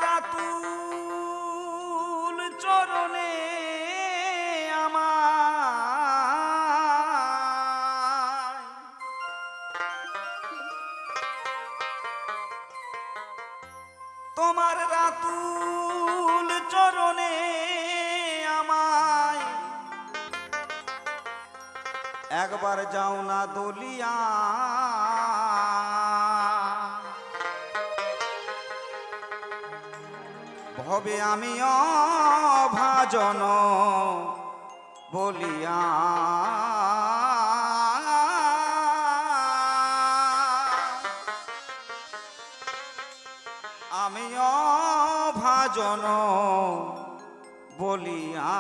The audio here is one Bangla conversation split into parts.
রাতুল চরণে আমায় তোমার রাতুল চরণে আমায় একবার যাও না দলিয়া ভবে আমি অভাজন বলিয়া আমি অভাজন বলিয়া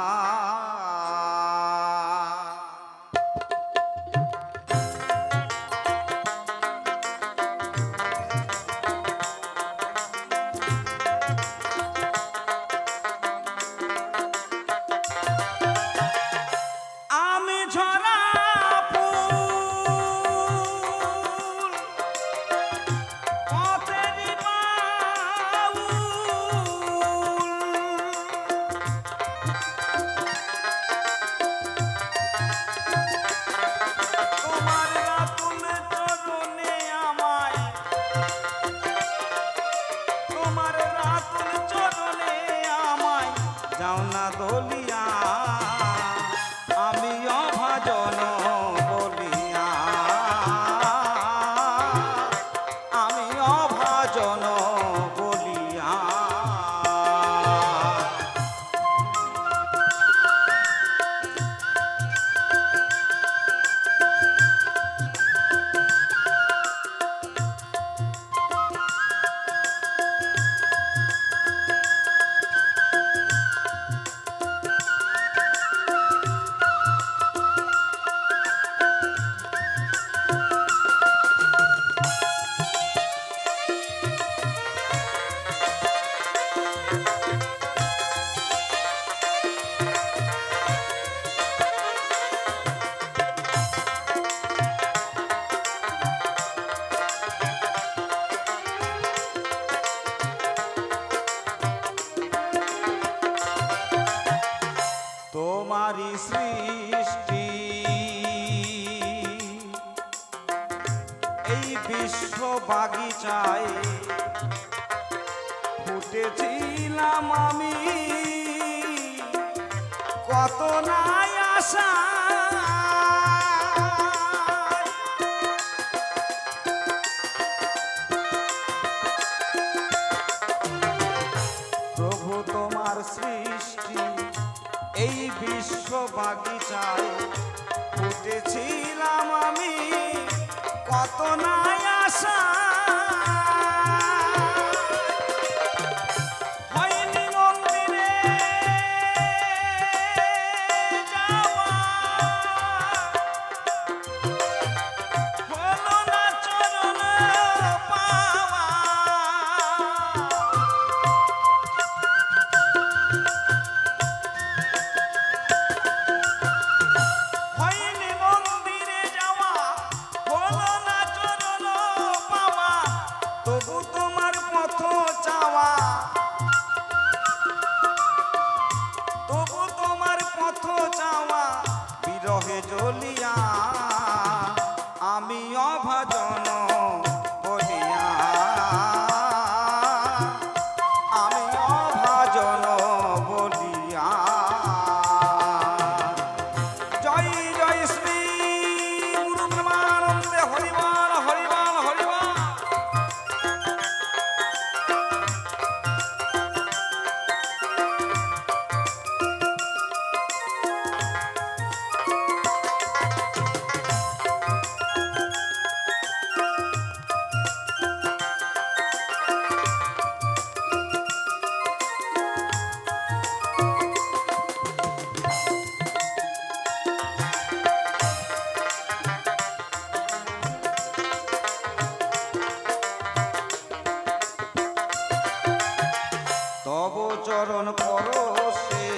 যাও না দলিয়া আমি অভাজন বলিয়া আমি অভাজন বলিয়া তোমারি সৃষ্টি এই বিশ্ব বাগিচায় ফুটেছিলাম আমি কত নাই আশা প্রভু তোমার সৃষ্টি এই বিশ্ব বাগিচায় ফুটেছিলাম আমি কত নাই আশা হয়নি মন্দিরে যাওয়া হলো না চরণ পাওয়া তবু তোমার পথ চাওয়া তবু তোমার পথ চাওয়া বিরহে জ্বলিয়া আমি অভাজন বলিয়া আমি অভাজন বলিয়া জয় জয় শ্রী গুরু ব্রহ্মানন্দে হরিবল হরিবল হরিবল তব চরণ পরশে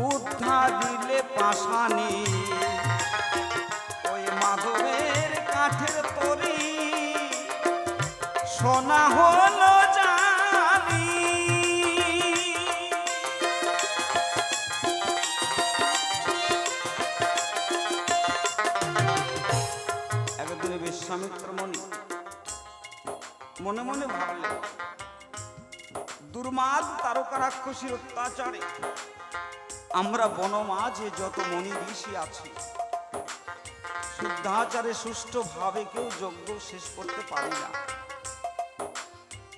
উদ্ধা দিলে পাশানি ওই মাধবের কাঠের তরি সোনা হলো জানি একদিন বিশ্বামিত্র মুনি মনে মনে ভাবলেন, দুর্মাদ তারকা রাক্ষসীর অত্যাচারে আমরা বনমাঝে যত মনি ঋষি আছি শুদ্ধাচারে সুষ্ঠুভাবে কেউ যজ্ঞ শেষ করতে পারি না।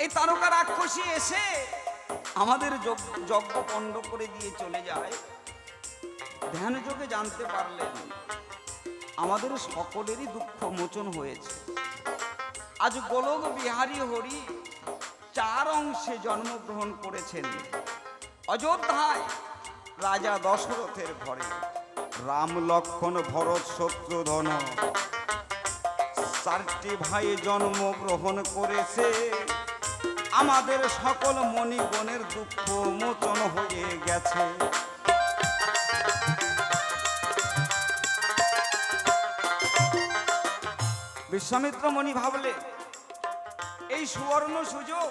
এই তারকা রাক্ষসী এসে আমাদের যজ্ঞ পণ্ড করে দিয়ে চলে যায়। ধ্যান যোগে জানতে পারলেন আমাদের সকলেরই দুঃখ মোচন হয়েছে। আজ গোলক বিহারী হরি 4 অংশে জন্মগ্রহণ করেছেন। অযোধ্যায় রাজা দশরথের ঘরে রাম লক্ষ্মণ ভরত শত্রুধন 4টি ভাই জন্মগ্রহণ করেছে। আমাদের সকল মণিগণের দুঃখ মোচন হয়ে গেছে। বিশ্বামিত্র মুনি ভাবলে, এই সুবর্ণ সুযোগ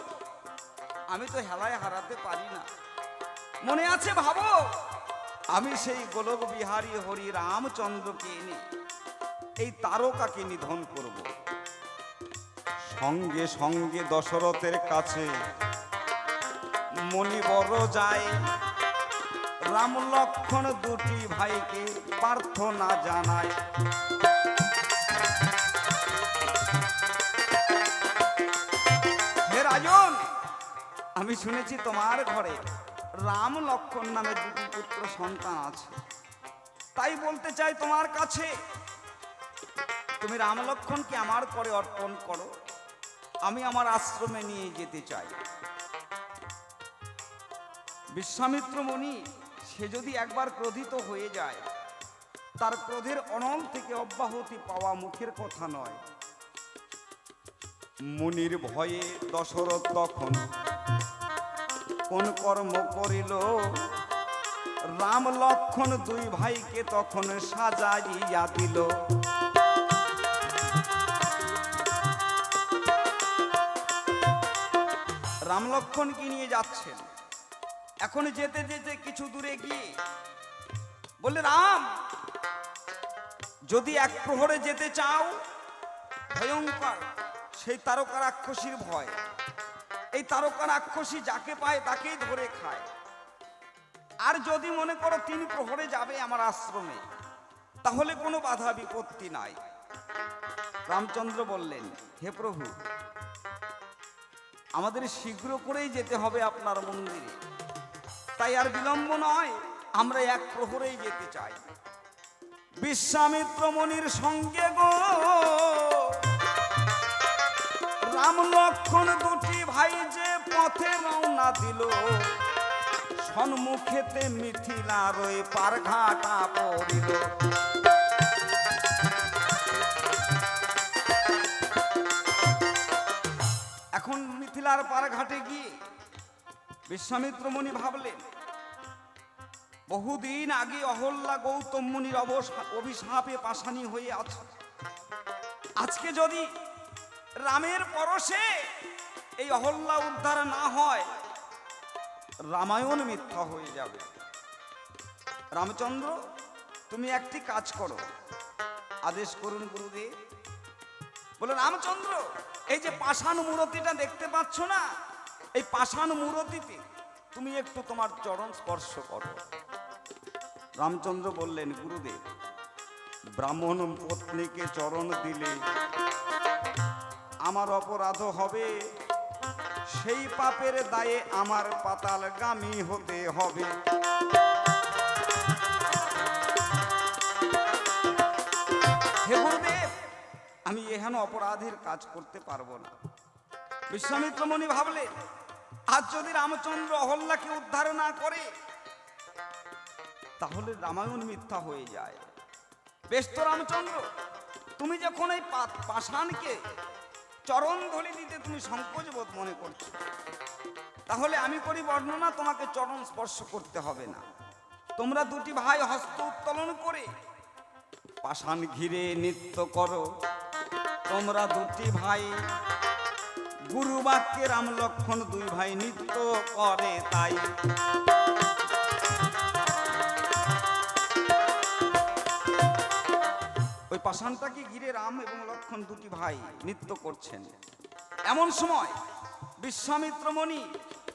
আমি তো হেলায় হারাতে পারি না। মনে আছে ভাবো, আমি সেই গোলক বিহারী হরি রামচন্দ্রকে এনে এই তারকাকে নিধন করব। সঙ্গে সঙ্গে দশরথের কাছে মণিবর যায়। রাম লক্ষ্মণ 2টি ভাইকে প্রার্থনা জানায়। হে রাজন, আমি শুনেছি তোমার ঘরে রাম লক্ষ্মণ নামে 2টি পুত্র সন্তান আছে। তাই বলতে চাই তোমার কাছে, তুমি রাম লক্ষ্মণকে আমার করে অর্পণ করো, আমি আমার আশ্রমে নিয়ে যেতে চাই। বিশ্বামিত্র মুনি সে যদি একবার ক্রোধিত হয়ে যায়, তার ক্রোধের অনল থেকে অব্যাহতি পাওয়া মুখের কথা নয়। মুনির ভয়ে দশরথ তখন কোন কর্ম করিল, রাম লক্ষ্মণ 2 ভাইকে তখন সাজাইয়া দিল। রাম লক্ষ্মণকে নিয়ে যাচ্ছেন। এখন যেতে যেতে কিছু দূরে গিয়ে বললে, রাম যদি 1 প্রহরে যেতে চাও, ভয়ঙ্কর সেই তারকা রাক্ষসীর ভয়। এই তারকা রাক্ষসী যাকে পায় তাকেই ধরে খায়। আর যদি মনে করো 3 প্রহরে যাবে আমার আশ্রমে, তাহলে কোনো বাধা বিপত্তি নাই। রামচন্দ্র বললেন, হে প্রভু, আমাদের শীঘ্র করেই যেতে হবে আপনার মন্দিরে, তাই আর বিলম্ব নয়, আমরা 1 প্রহরেই যেতে চাই। বিশ্বামিত্র মুনির সঙ্গে গো রাম লক্ষ্মণ 2টি ভাই যে পথে রওনা দিল, সম্মুখেতে মিথিলার ওই পারঘাটা পড়িল। এখন মিথিলার পারঘাটে গিয়ে বিশ্বামিত্র মুনি ভাবলেন, বহুদিন আগে অহল্যা গৌতম মুনির অভিশাপে পাশানি হয়ে আছে। আজকে যদি রামের পরশে এই অহল্যা উদ্ধার না হয়, রামায়ণ মিথ্যা হয়ে যাবে। রামচন্দ্র, তুমি একটি কাজ করো, আদেশ করুন গুরুদেব। বলে, রামচন্দ্র, এই যে পাষাণ মূর্তিটা দেখতে পাচ্ছ না, এই পাষাণ মূর্তিতে তুমি একটু তোমার চরণ স্পর্শ করো। রামচন্দ্র বললেন, গুরুদেব, ব্রাহ্মণ পত্নীকে চরণ দিলে আমার অপরাধ হবে, সেই পাপের দায়ে আমার পাতালগামী হতে হবে। হে গুরুদেব, আমি এহেন অপরাধের কাজ করতে পারবো না। বিশ্বামিত্র মুনি ভাবলে, আজ যদি রামচন্দ্র অহল্যাকে উদ্ধার না করে, তাহলে রামায়ণ মিথ্যা হয়ে যায়। বেশ তো রামচন্দ্র, তুমি যখন এই পাষাণকে চরণ ধরে দিতে তুমি সংকোচ বোধ মনে করছো, তাহলে আমি করি বর্ণনা, তোমাকে চরণ স্পর্শ করতে হবে না। তোমরা 2টি ভাই হস্ত উত্তোলন করে পাষাণ ঘিরে নৃত্য করো। তোমরা 2টি ভাই গুরু বাক্যে রাম লক্ষণ দুই ভাই নৃত্য করে তাই। ওই পাষাণটাকে ঘিরে রাম এবং লক্ষণ দুটি ভাই নৃত্য করছেন। এমন সময় বিশ্বামিত্র মুনি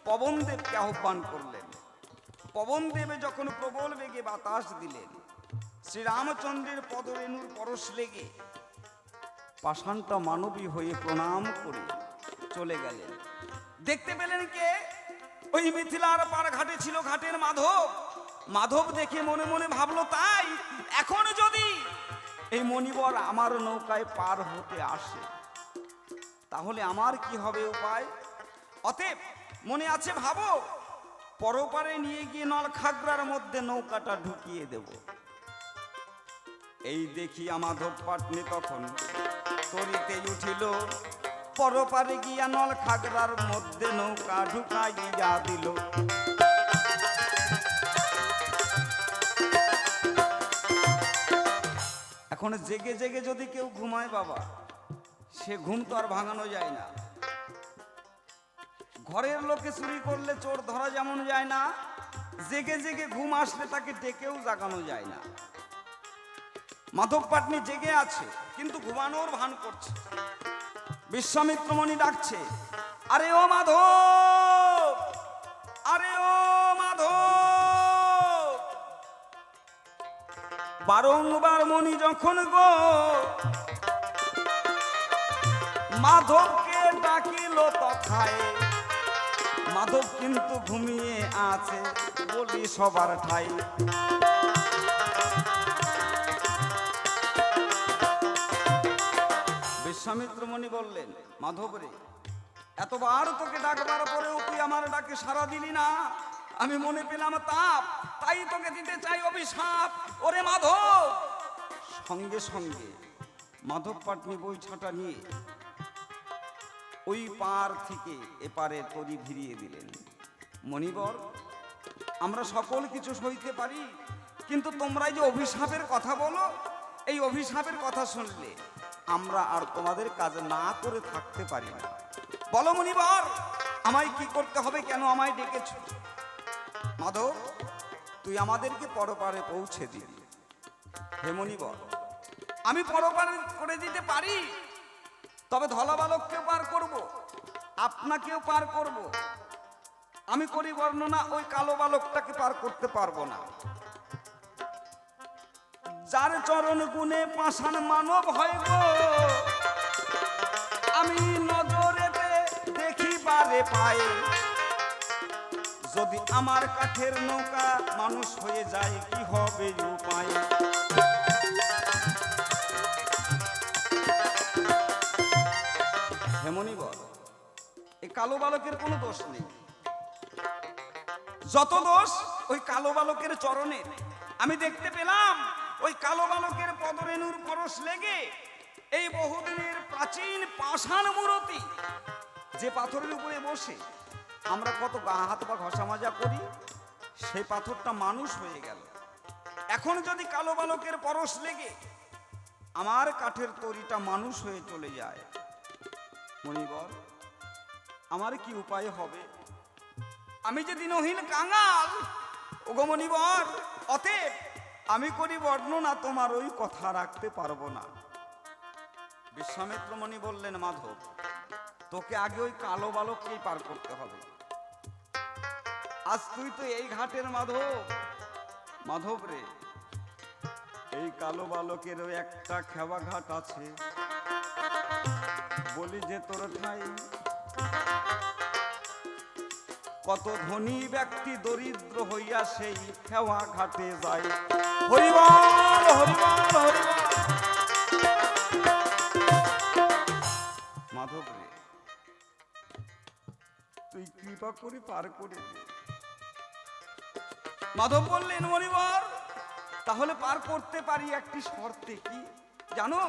পবনদেবকে আহ্বান করলেন। পবনদেবে যখন প্রবল বেগে বাতাস দিলেন, শ্রীরামচন্দ্রের পদরেণুর পরশ লেগে পাষাণটা মানবী হয়ে প্রণাম করে চলে গেলেন। দেখতে পেলেন কে? ওই মিথিলার পার ঘাটে ছিল ঘাটের মাধব। মাধব দেখে মনে মনে ভাবলো, তাই এখন যদি এই মণিবর আমার নৌকায় পার হতে আসে তাহলে আমার কি হবে উপায়? অতএব মনে আছে ভাবো, পরপারে নিয়ে গিয়ে নলখাগড়ার মধ্যে নৌকাটা ঢুকিয়ে দেব। এই দেখি মাধব পাটনি তখন তরিতে উঠিল, পরপারে গিয়া নলখাগড়ার মধ্যে নৌকা ঢুকাইয়া দিল। এখন জেগে জেগে যদি কেউ ঘুমায় বাবা, সে ঘুম তো আর ভাঙানো যায় না। ঘরের লোকে চুরি করলে চোর ধরা যেমন যায় না, জেগে জেগে ঘুম আসলে তাকে ডেকেও জাগানো যায় না। মাধব পাটনি জেগে আছে কিন্তু ঘুমানোর ভান করছে। বিশ্বামিত্র মুনি ডাকছে, আরে ও মাধব, আরে ও মাধব। বারংবার মুনি যখন গো মাধবকে ডাকিল তথায়, মাধব কিন্তু ঘুমিয়ে আছে বলি সবার ঠাই। বিশ্বামিত্র মুনি বললেন, মাধব রে, এতবার তোকে ডাকবার পরেও তুই আমার ডাকে সাড়া দিলি না। আমি মনে পেলাম তাপ, তাই তোকে দিতে চাই অভিশাপ। ওরে মাধব! সঙ্গে সঙ্গে মাধব পাটনি বৈছাটা নিয়ে ওই পার থেকে এপারে তরি ভিড়িয়ে দিলেন। মণিবর, আমরা সকল কিছু সইতে পারি, কিন্তু তোমরা যে অভিশাপের কথা বলো, এই অভিশাপের কথা শুনলে আমরা আর তোমাদের কাজ না করে থাকতে পারি না। বলো মণিবর, আমায় কি করতে হবে, কেন আমায় ডেকেছ? মাধব, তুই আমাদেরকে পরপারে পৌঁছে দিবি। হে মণিবর, আমি পরপারে করে দিতে পারি, তবে ধলা বালককেও পার করব, আপনাকেও পার করব। আমি করি বর্ণনা, ওই কালো বালকটাকে পার করতে পারবো না। যার চরণ গুণে পাষাণ মানব হয় গো, আমি নজরেতে দেখি বারে পায়ে। যদি আমার কাঠের নৌকা মানুষ হয়ে যায়, কি হবে উপায়? হেমনিবর, এই কালো বালকের কোনো দোষ নেই, যত দোষ ওই কালো বালকের চরণের। আমি দেখতে পেলাম ওই কালো বালকের পদরেণুর পরশ লেগে এই বহুদিনের প্রাচীন পাষাণ মূর্তি, যে পাথরের উপরে বসে আমরা কত গা হাত বা ঘষা মাজা করি, সেই পাথরটা মানুষ হয়ে গেল। এখন যদি কালো বালকের পরশ লেগে আমার কাঠের তরিটা মানুষ হয়ে চলে যায়, মণিবর, আমার কি উপায় হবে? আমি যে দিনহীন কাঙাল, ওগো মণিবর, অতএব আমি করি বর্ণনা, তোমার ওই কথা রাখতে পারবো না। বিশ্বামিত্র মুনি বললেন, মাধব, তোকে আগে ওই কালো বালককেই পার করতে হবে। আজ তুই তো এই ঘাটের মাধব। মাধব রে, এই কালো বালকের ওই একটা খেবা ঘাট আছে, বলি যে তোর ঠাই। কত ধনী ব্যক্তি দরিদ্র হইয়া সেই খেওয়া ঘাটে যায়। হরিবল হরিবল হরিবল। মাধব রে, তুই কৃপা করে পার করে দে। মাধব বললেন, মণিবর, তাহলে পার করতে পারি, একটি শর্তে। কি জানো?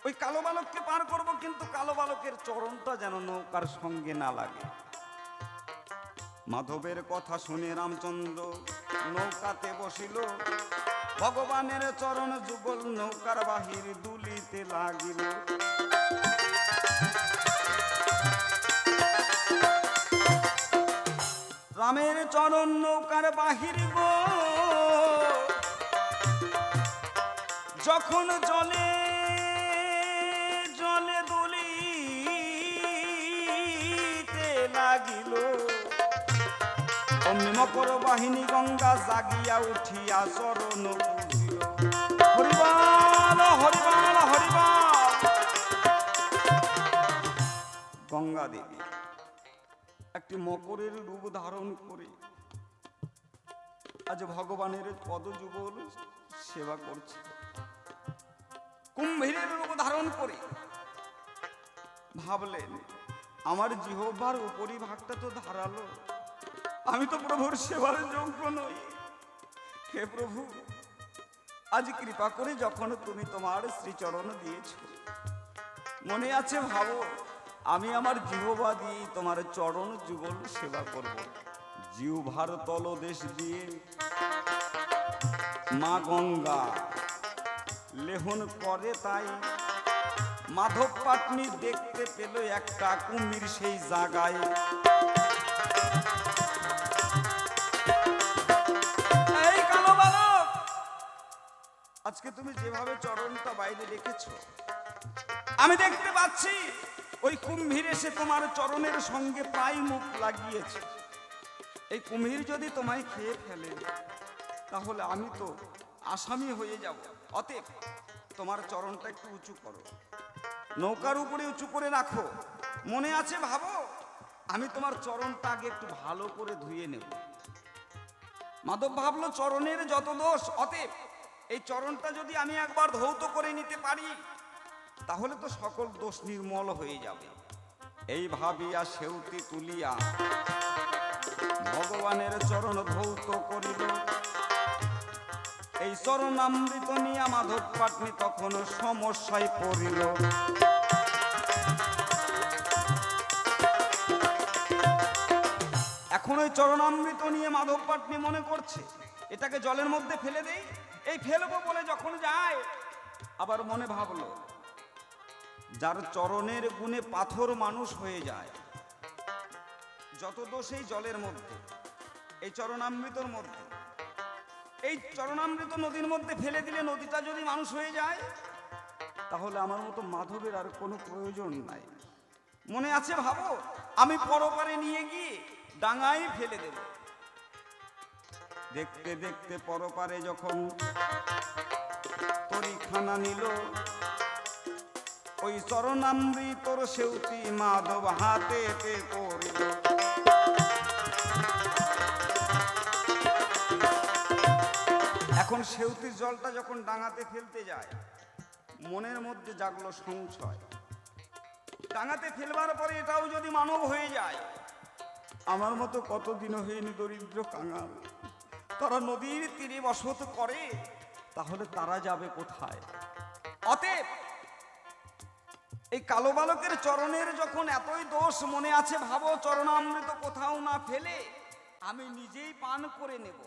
ওই কালো বালককে পার করব, কিন্তু কালো বালকের চরণটা যেন নৌকার সঙ্গে না লাগে। মাধবের কথা শুনে রামচন্দ্র নৌকাতে বসিল, ভগবানের চরণ যুগল নৌকার বাহির দুলিতে লাগিল। চরণ নৌকার বাহির গো, যখন জলে জলে দুলিতে লাগিল, অমনি মকর বাহিনী গঙ্গা জাগিয়া উঠিয়া চরণ পুজিল। হরিবল হরিবল হরিবল। গঙ্গা দেবী একটি মকরের রূপ ধারণ করে আজ ভগবানের পদযুগল সেবা করছে। কুম্ভীরের রূপ ধারণ করে ভাবলেন, আমার জিহ্বার উপরিভাগটা তো ধারালো, আমি তো প্রভুর সেবার যোগ্য নই। হে প্রভু, আজ কৃপা করে যখন তুমি তোমার শ্রীচরণ দিয়েছ, মনে আছে ভাবো আমি আমার জিহ্বা দিয়ে তোমার চরণ যুগল সেবা করব। জিহ্বার তলদেশ দিয়ে মা গঙ্গা লেহন করে, তাই মাধব পাটনি দেখতে পেল একটা কুমির সেই জায়গায়। এই কালো বালক, আজকে তুমি যেভাবে চরণটা বাইরে রেখেছ, আমি দেখতে পাচ্ছি ওই কুম্ভীর এসে তোমার চরণের সঙ্গে প্রায় মুখ লাগিয়েছে। এই কুম্ভীর যদি তোমায় খেয়ে ফেলে, তাহলে আমি তো আসামি হয়ে যাব। অতএব তোমার চরণটা একটু উঁচু করো, নৌকার উপরে উঁচু করে রাখো। মনে আছে ভাবো, আমি তোমার চরণটা আগে একটু ভালো করে ধুয়ে নেব। মাধব ভাবলো চরণের যত দোষ, অতএব এই চরণটা যদি আমি একবার ধৌত করে নিতে পারি, তাহলে তো সকল দোষ নির্মল হয়ে যাবে। এই ভাবিয়া সেউতি তুলিয়া ভগবানের চরণ ধৌত করিল। এই চরণামৃত নিয়া মাধব পাটনি তখন সমস্যায় পড়িল। এখন ওই চরণামৃত নিয়ে মাধব পাটনি মনে করছে এটাকে জলের মধ্যে ফেলে দেই। এই ফেলবো বলে যখন যায়, আবার মনে ভাবলো যার চরণের গুণে পাথর মানুষ হয়ে যায়, যত দোষ এই জলের মধ্যে, এই চরণামৃতর মধ্যে। এই চরণামৃত নদীর মধ্যে ফেলে দিলে নদীটা যদি মানুষ হয়ে যায়, তাহলে আমার মতো মাধবের আর কোনো প্রয়োজন নাই। মনে আছে ভাবো, আমি পরপারে নিয়ে গিয়ে ডাঙায় ফেলে দেব। দেখতে দেখতে পরপারে যখন তরিখানা নিল, ওই চরণামৃতর সেউতি মাধব হাতে করিল। এখন সেউতির জলটা যখন ডাঙাতে ফেলতে যায়, মনের মধ্যে জাগলো সংশয়। ডাঙাতে ফেলবার পরে এটাও যদি মানব হয়ে যায়, আমার মতো কতদিন হয়নি দরিদ্র কাঙাল, তারা নদীর তীরে বসত করে, তাহলে তারা যাবে কোথায়? অতএব এই কালো বালকের চরণের যখন এতই দোষ, মনে আছে ভাবো, চরণামৃত কোথাও না ফেলে আমি নিজেই পান করে নেব।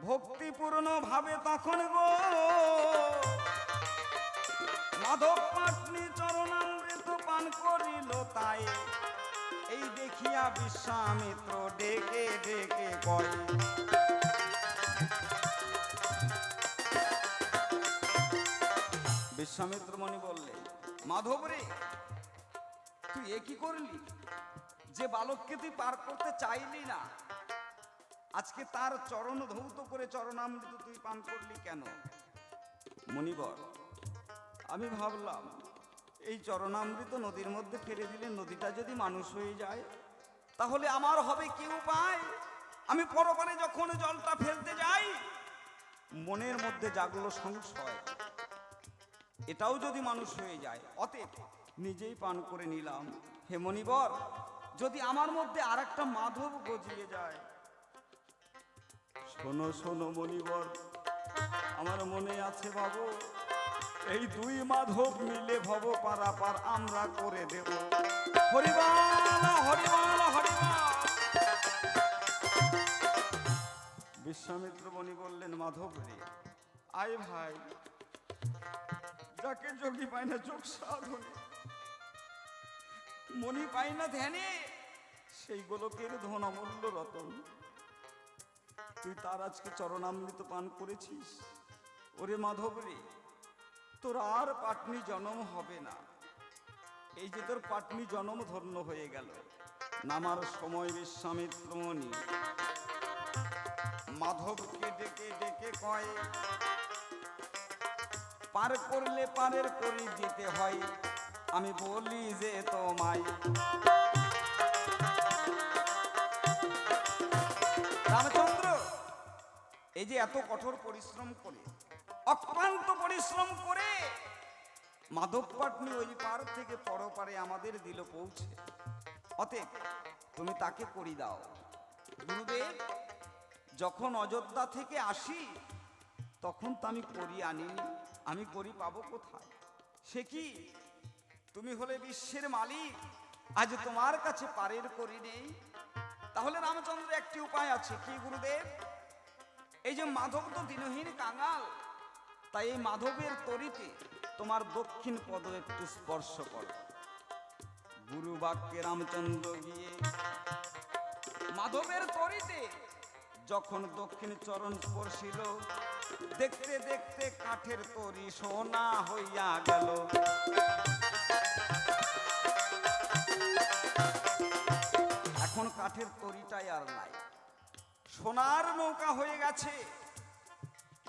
ভক্তিপূর্ণ ভাবে তখন গো মাধব পাটনি চরণামৃত পান করিল। তাই এই দেখিয়া বিশ্বামিত্র ডেকে ডেকে কয়, বিশ্বামিত্র মনি বললে, মাধব রে, তুই এ কি করলি? যে বালককে তুই পার করতে চাইলি না, আজকে তার চরণ ধৌত করে চরণামৃত তুই পান করলি কেন? মুনিবর, আমি ভাবলাম এই চরণামৃত নদীর মধ্যে ফেলে দিলে নদীটা যদি মানুষ হয়ে যায়, তাহলে আমার হবে কি উপায়? আমি পরপারে যখন জলটা ফেলতে যাই, মনের মধ্যে জাগলো সংশয়, এটাও যদি মানুষ হয়ে যায়, অতএব নিজেই পান করে নিলাম। হে মনিবর, যদি আমার মধ্যে আর একটা মাধব গজিয়ে যায়। শোনো শোনো মনিবর, আমার মনে আছে বাবু, এই দুই মাধব মিলে ভব পারাপার আমরা করে দেব। হরিবল হরিবল হরিবল। বিশ্বামিত্র মনি বললেন, মাধব রে, আয় ভাই, যাকে যোগী পায় না যোগ সাধনে, মনি পায় না ধ্যানে, সেই গোলকের ধন অমূল্য রতন, তুই তার আজকে চরণামৃত পান করেছিস। ওরে মাধব রে, তোর আর পাটনি জনম হবে না। এই যে তোর পাটনি জনম ধন্য হয়ে গেল। নামার সময় বিশ্বামিত্র মুনি মাধবকে ডেকে ডেকে কয়, পার করলে পারের করি দিতে হয়, আমি বলি যে তোমায়। রামচন্দ্র এই যে এত কঠোর পরিশ্রম করে, অক্লান্ত পরিশ্রম করে মাধব পাটনি ওই পার থেকে পরপারে আমাদের দিল পৌঁছে। অতএব তুমি তাকে করি দাও। গুরুদেব, যখন অযোধ্যা থেকে আসি তখন তো আমি করি আনিনি, আমি করি পাবো কোথায়? সে কি, তুমি হলে বিশ্বের মালিক, আজ তোমার কাছে পারের করি নেই? তাহলে রামচন্দ্র একটি উপায় আছে। কি গুরুদেব? এই যে মাধব তো দিনহীন কাঙাল, তাই এই মাধবের তরিতে তোমার দক্ষিণ পদ একটু স্পর্শ করো। গুরু বাক্যে রামচন্দ্র গিয়ে মাধবের তরিতে যখন দক্ষিণ চরণ স্পর্শিল, দেখতে দেখতে কাঠের তরি সোনা হইয়া গেল। এখন কাঠের তরিটাই আর নাই, সোনার নৌকা হয়ে গেছে।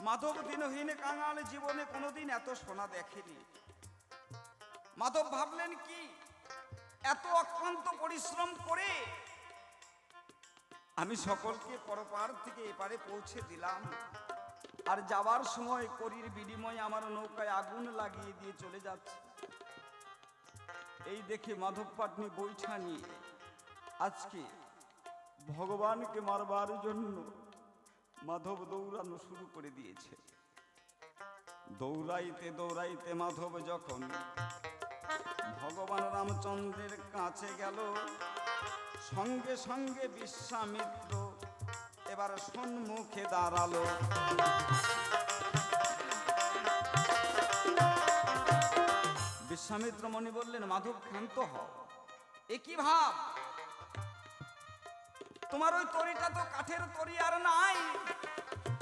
মাধব দিনহীন কাঙাল জীবনে কোনোদিন এত সোনা দেখেনি। মাধব ভাবলেন কি, এত অক্লান্ত পরিশ্রম করে আমি সকলকে পরপার থেকে এপারে পৌঁছে দিলাম, আর যাবার সময় করির বিনিময়ে আমার নৌকায় আগুন লাগিয়ে দিয়ে চলে যাচ্ছে। এই দেখে মাধব পাটনি বৈঠা নিয়ে আজকে ভগবানকে মারবার জন্য মাধব দৌড়ানো শুরু করে দিয়েছে। দৌড়াইতে দৌড়াইতে মাধব যখন ভগবান রামচন্দ্রের কাছে গেল, সঙ্গে সঙ্গে বিশ্বামিত্র এবার সম্মুখে দাঁড়ালো। বিশ্বামিত্র মুনি বললেন, মাধব ক্ষান্ত হও, এ কি ভাব? তোমার ওই তরিটা তো কাঠের তরি আর নাই।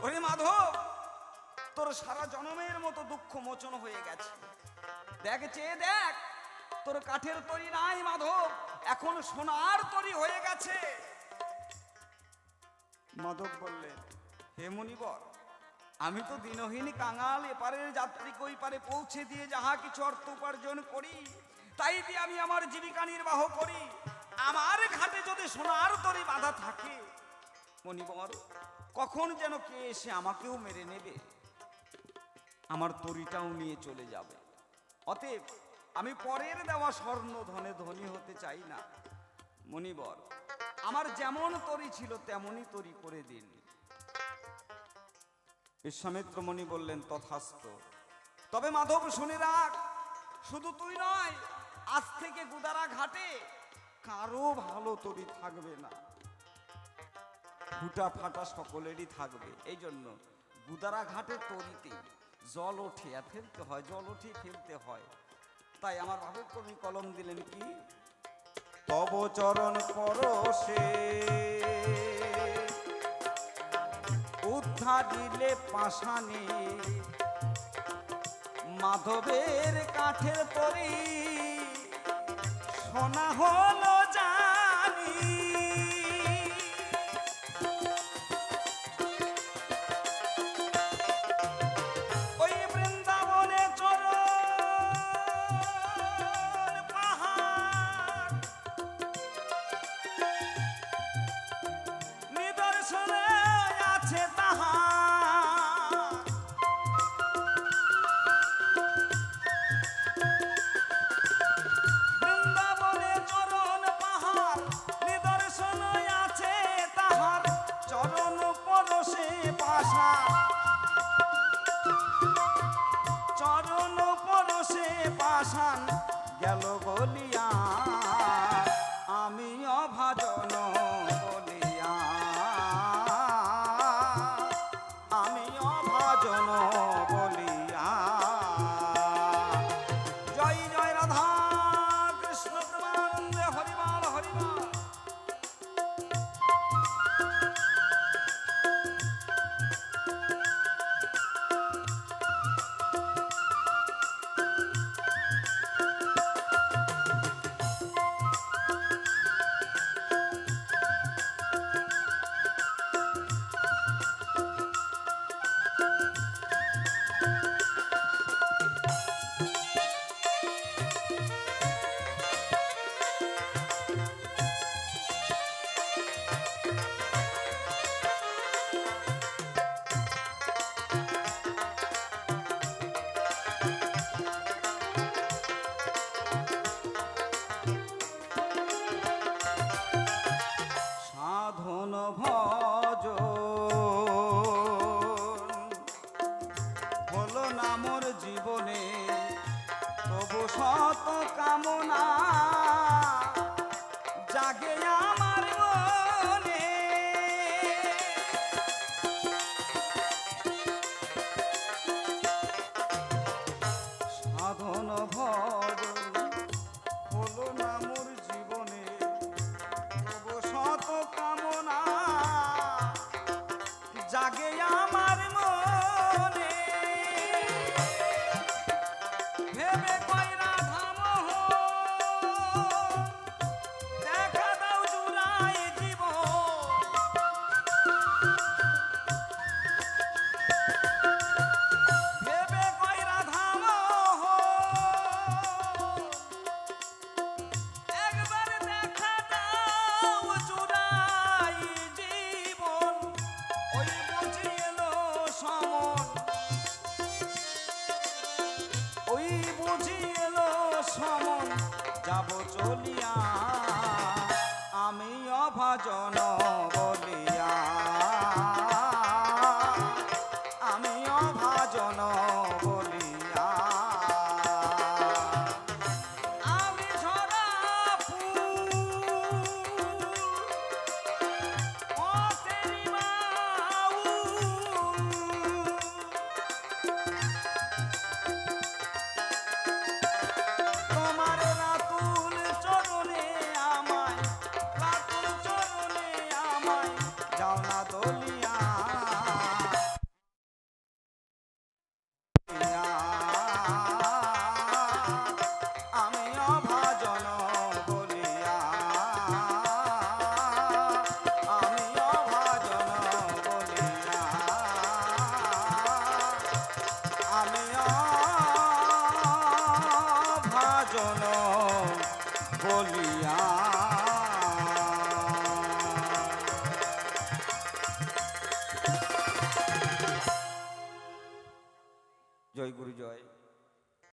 ওরে মাধব, তোর সারা জনমের মতো দুঃখ মোচন হয়ে গেছে। দেখ, চেয়ে দেখ, তোর কাঠের তরি নাই মাধব, এখন সোনার তরি হয়ে গেছে। মাধব বললেন, হে মুনিবর, আমি তো দিনহীন কাঙাল, এপারের যাত্রীকে ওই পারে পৌঁছে দিয়ে যাহা কিছু অর্থ উপার্জন করি, তাই দিয়ে আমি আমার জীবিকা নির্বাহ করি। আমার ঘাটে যদি সোনার তরি বাঁধা থাকে, মনিবর, কখন যেন কে এসে আমাকেও মেরে নেবে, আমার তরিটাও নিয়ে চলে যাবে। অতএব আমি পরের দেওয়া স্বর্ণ ধনে ধনী হতে চাই না। মনিবর, আমার যেমন তরি ছিল তেমনই তরি করে দিন। বিশ্বামিত্র মুনি বললেন, তথাস্তু। তবে মাধব শুনে রাখ, শুধু তুই নয়, আজ থেকে গুদারা ঘাটে কারো ভালো তরি থাকবে না, ফুটা ফাটা সকলেরই থাকবে। এই জন্য গুদারা ঘাটে তরিতে জল ওঠে ফেলতে হয়, জল উঠে ফেলতে হয়। তাই আমার ভাবে কবি কলম দিলেন কি, তব চরণ পরশে উদ্ধা দিলে পাষাণে, মাধবের কাঠের তরি সোনা হলো জানি। ওই বৃন্দাবনে চরণ পাহাড় নিদর্শনে আছে তাহার, বৃন্দাবনে চরণ অভাজন বলিয়া, আমি অভাজন বলিয়া, আমি ঝরা ফুল ও তেরি বাউল, তোমার রাতুল চরণে আমায়, রাতুল চরণে আমায় যাও না দলিয়া, আমি অভাজন বলিয়া, আমি অভাজন বলিয়া, আমি অভাজন বলিয়া। জয় গুরু জয়।